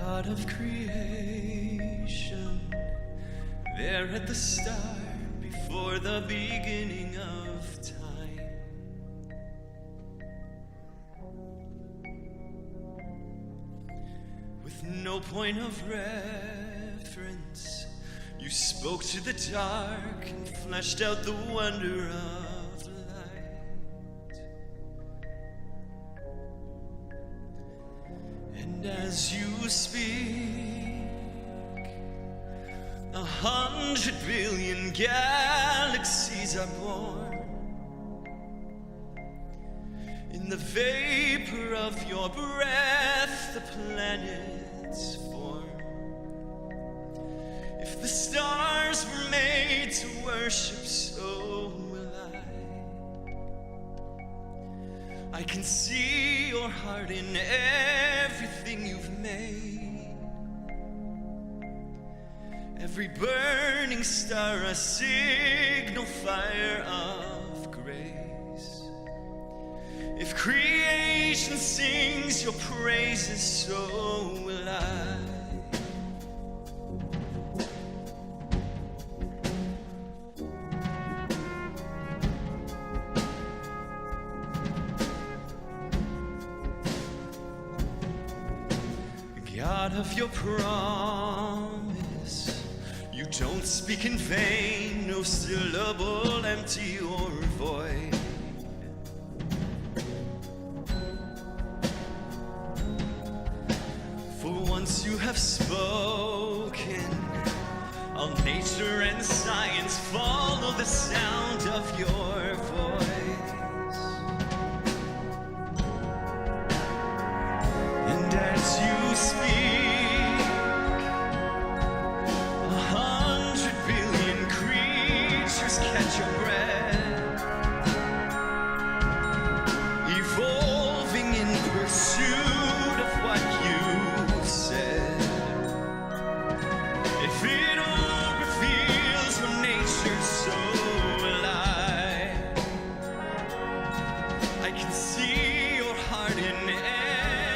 God of creation, there at the start, before the beginning of time. With no point of reference, you spoke to the dark and fleshed out the wonder of light. And as you speak, 100 billion galaxies are born. In the vapor of your breath, the planets form. If the stars were made to worship, so will I. I can see your heart in everything you've made. Every burning star a signal fire of grace. If creation sings your praises, so will I. God of your promise, you don't speak in vain, no syllable empty or void. For once you have spoken, all nature and science follow the sound of your voice. And as you speak, 100 billion creatures catch your breath, evolving in pursuit of what you said. If it all reveals your nature, so will I can see your heart in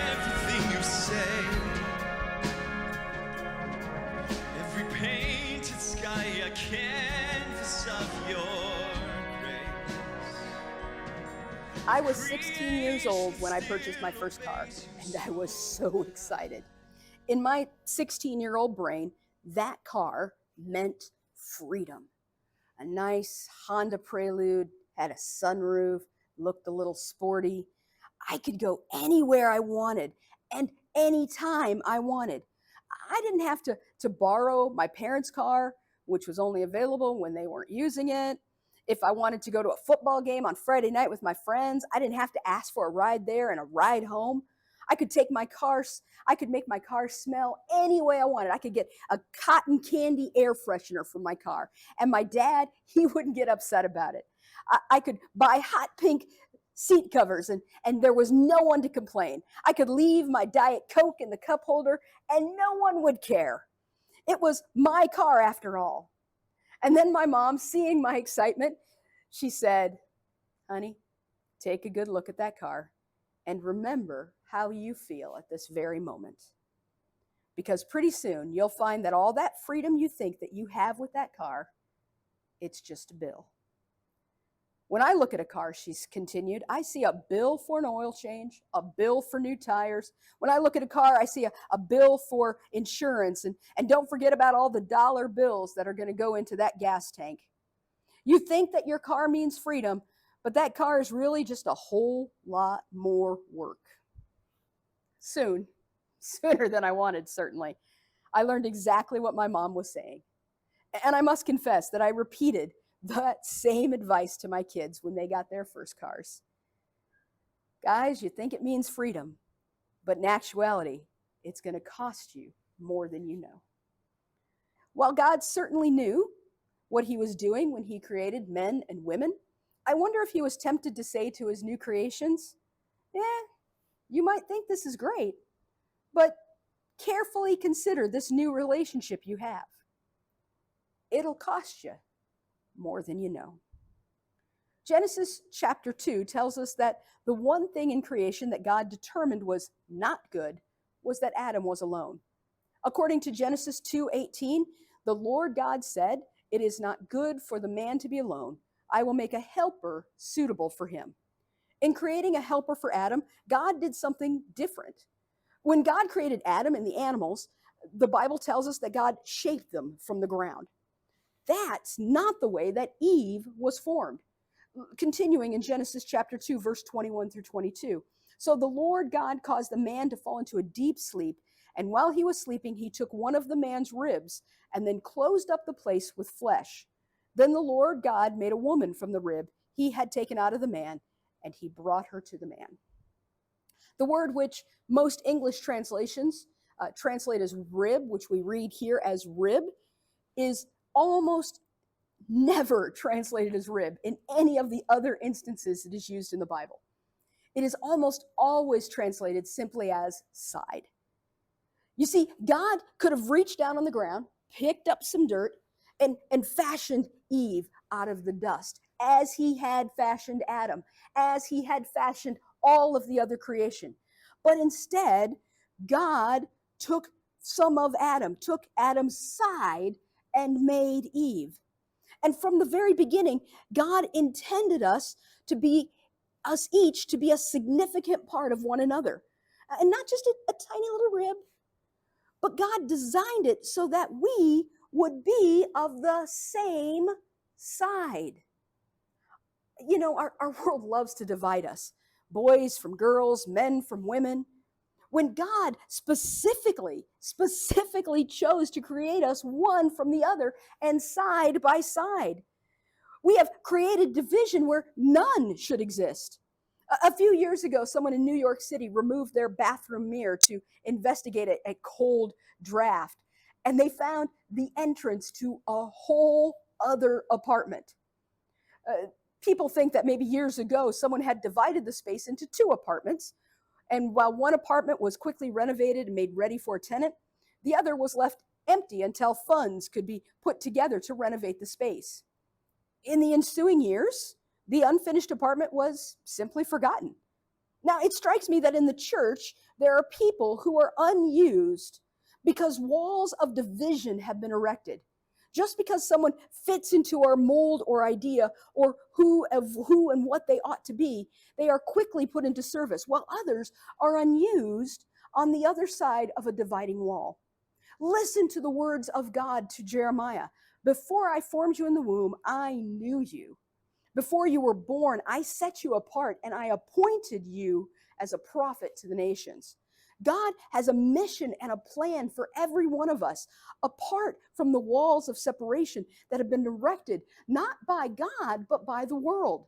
everything you say. Every painted sky a canvas of your grace. I was 16 years old when I purchased my first car, and I was so excited. In my 16-year-old brain, that car meant freedom. A nice Honda Prelude, had a sunroof, looked a little sporty. I could go anywhere I wanted and anytime I wanted. I didn't have to borrow my parents' car, which was only available when they weren't using it. If I wanted to go to a football game on Friday night with my friends, I didn't have to ask for a ride there and a ride home. I could make my car smell any way I wanted. I could get a cotton candy air freshener for my car. And my dad, he wouldn't get upset about it. I could buy hot pink seat covers and there was no one to complain. I could leave my Diet Coke in the cup holder and no one would care. It was my car after all. And then my mom, seeing my excitement, she said, "Honey, take a good look at that car and remember how you feel at this very moment. Because pretty soon you'll find that all that freedom you think that you have with that car, it's just a bill." When I look at a car, she's continued, I see a bill for an oil change, a bill for new tires. When I look at a car, I see a bill for insurance. And don't forget about all the dollar bills that are going to go into that gas tank. You think that your car means freedom, but that car is really just a whole lot more work. Sooner than I wanted, certainly, I learned exactly what my mom was saying. And I must confess that I repeated that same advice to my kids when they got their first cars. Guys, you think it means freedom, but in actuality, it's going to cost you more than you know. While God certainly knew what he was doing when he created men and women, I wonder if he was tempted to say to his new creations, you might think this is great, but carefully consider this new relationship you have. It'll cost you more than you know. Genesis chapter 2 tells us that the one thing in creation that God determined was not good was that Adam was alone. According to Genesis 2:18, the Lord God said, "It is not good for the man to be alone. I will make a helper suitable for him." In creating a helper for Adam, God did something different. When God created Adam and the animals, the Bible tells us that God shaped them from the ground. That's not the way that Eve was formed. Continuing in Genesis chapter 2, verse 21 through 22. So the Lord God caused the man to fall into a deep sleep, and while he was sleeping, he took one of the man's ribs and then closed up the place with flesh. Then the Lord God made a woman from the rib he had taken out of the man, and he brought her to the man. The word which most English translations translate as rib, which we read here as rib, is almost never translated as rib in any of the other instances it is used in the Bible. It is almost always translated simply as side. You see, God could have reached down on the ground, picked up some dirt, and fashioned Eve out of the dust, as he had fashioned Adam, as he had fashioned all of the other creation. But instead, God took some of Adam, took Adam's side, and made Eve. And from the very beginning, God intended us each to be a significant part of one another. And not just a tiny little rib, but God designed it so that we would be of the same side. You know, our world loves to divide us. Boys from girls, men from women. When God specifically chose to create us one from the other and side by side. We have created division where none should exist. A few years ago, someone in New York City removed their bathroom mirror to investigate a cold draft, and they found the entrance to a whole other apartment. People think that maybe years ago, someone had divided the space into two apartments, and while one apartment was quickly renovated and made ready for a tenant, the other was left empty until funds could be put together to renovate the space. In the ensuing years, the unfinished apartment was simply forgotten. Now, it strikes me that in the church, there are people who are unused because walls of division have been erected. Just because someone fits into our mold or idea or who and what they ought to be, they are quickly put into service, while others are unused on the other side of a dividing wall. Listen to the words of God to Jeremiah. Before I formed you in the womb, I knew you. Before you were born, I set you apart and I appointed you as a prophet to the nations. God has a mission and a plan for every one of us, apart from the walls of separation that have been erected, not by God, but by the world.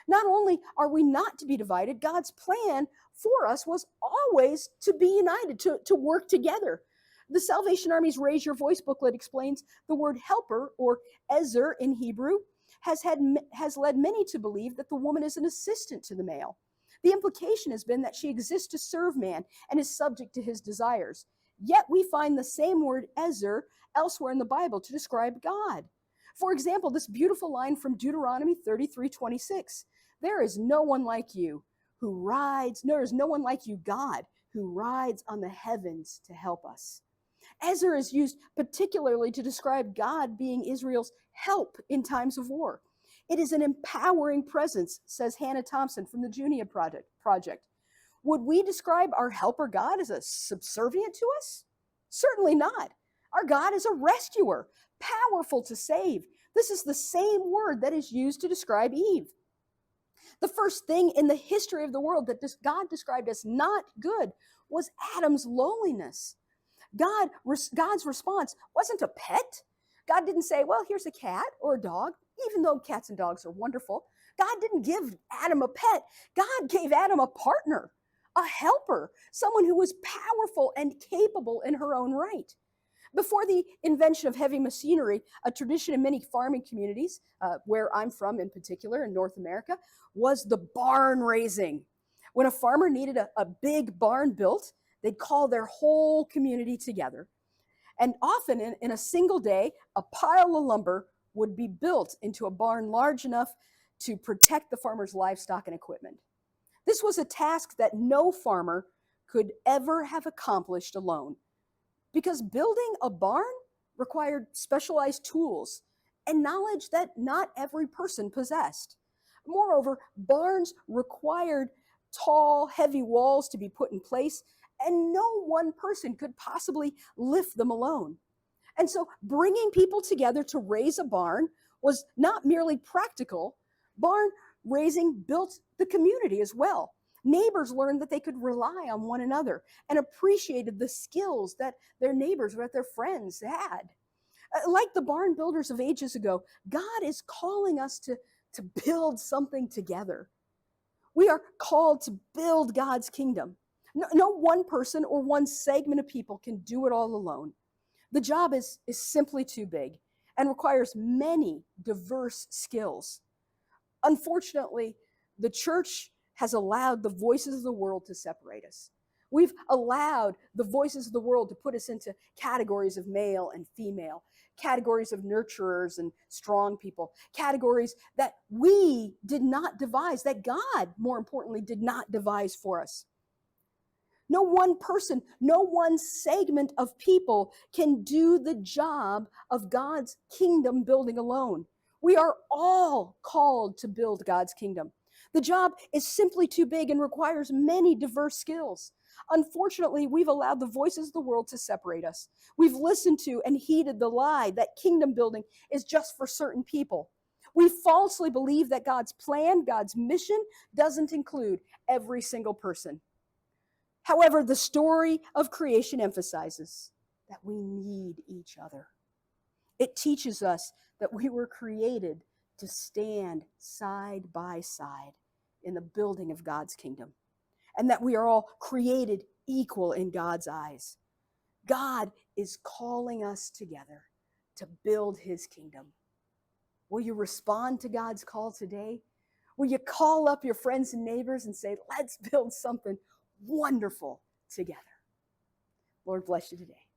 Not only are we not to be divided, God's plan for us was always to be united, to work together. The Salvation Army's Raise Your Voice booklet explains the word helper, or ezer in Hebrew, has led many to believe that the woman is an assistant to the male. The implication has been that she exists to serve man and is subject to his desires. Yet we find the same word ezer elsewhere in the Bible to describe God. For example, this beautiful line from Deuteronomy 33:26. There is no one like you, God, who rides on the heavens to help us. Ezer is used particularly to describe God being Israel's help in times of war. It is an empowering presence, says Hannah Thompson from the Junia Project. Would we describe our helper God as a subservient to us? Certainly not. Our God is a rescuer, powerful to save. This is the same word that is used to describe Eve. The first thing in the history of the world that God described as not good was Adam's loneliness. God's response wasn't a pet. God didn't say, well, here's a cat or a dog, even though cats and dogs are wonderful. God didn't give Adam a pet. God gave Adam a partner, a helper, someone who was powerful and capable in her own right. Before the invention of heavy machinery, a tradition in many farming communities, where I'm from in particular in North America, was the barn raising. When a farmer needed a big barn built, they'd call their whole community together. And often in a single day, a pile of lumber would be built into a barn large enough to protect the farmer's livestock and equipment. This was a task that no farmer could ever have accomplished alone. because building a barn required specialized tools and knowledge that not every person possessed. Moreover, barns required tall, heavy walls to be put in place, and no one person could possibly lift them alone. And so bringing people together to raise a barn was not merely practical. Barn raising built the community as well. Neighbors learned that they could rely on one another and appreciated the skills that their neighbors or that their friends had. Like the barn builders of ages ago, God is calling us to build something together. We are called to build God's kingdom. No one person or one segment of people can do it all alone. The job is simply too big and requires many diverse skills. Unfortunately, the church has allowed the voices of the world to separate us. We've allowed the voices of the world to put us into categories of male and female, categories of nurturers and strong people, categories that we did not devise, that God, more importantly, did not devise for us. No one person, no one segment of people can do the job of God's kingdom building alone. We are all called to build God's kingdom. The job is simply too big and requires many diverse skills. Unfortunately, we've allowed the voices of the world to separate us. We've listened to and heeded the lie that kingdom building is just for certain people. We falsely believe that God's plan, God's mission, doesn't include every single person. However, the story of creation emphasizes that we need each other. It teaches us that we were created to stand side by side in the building of God's kingdom, and that we are all created equal in God's eyes. God is calling us together to build his kingdom. Will you respond to God's call today? Will you call up your friends and neighbors and say, let's build something wonderful together? Lord bless you today.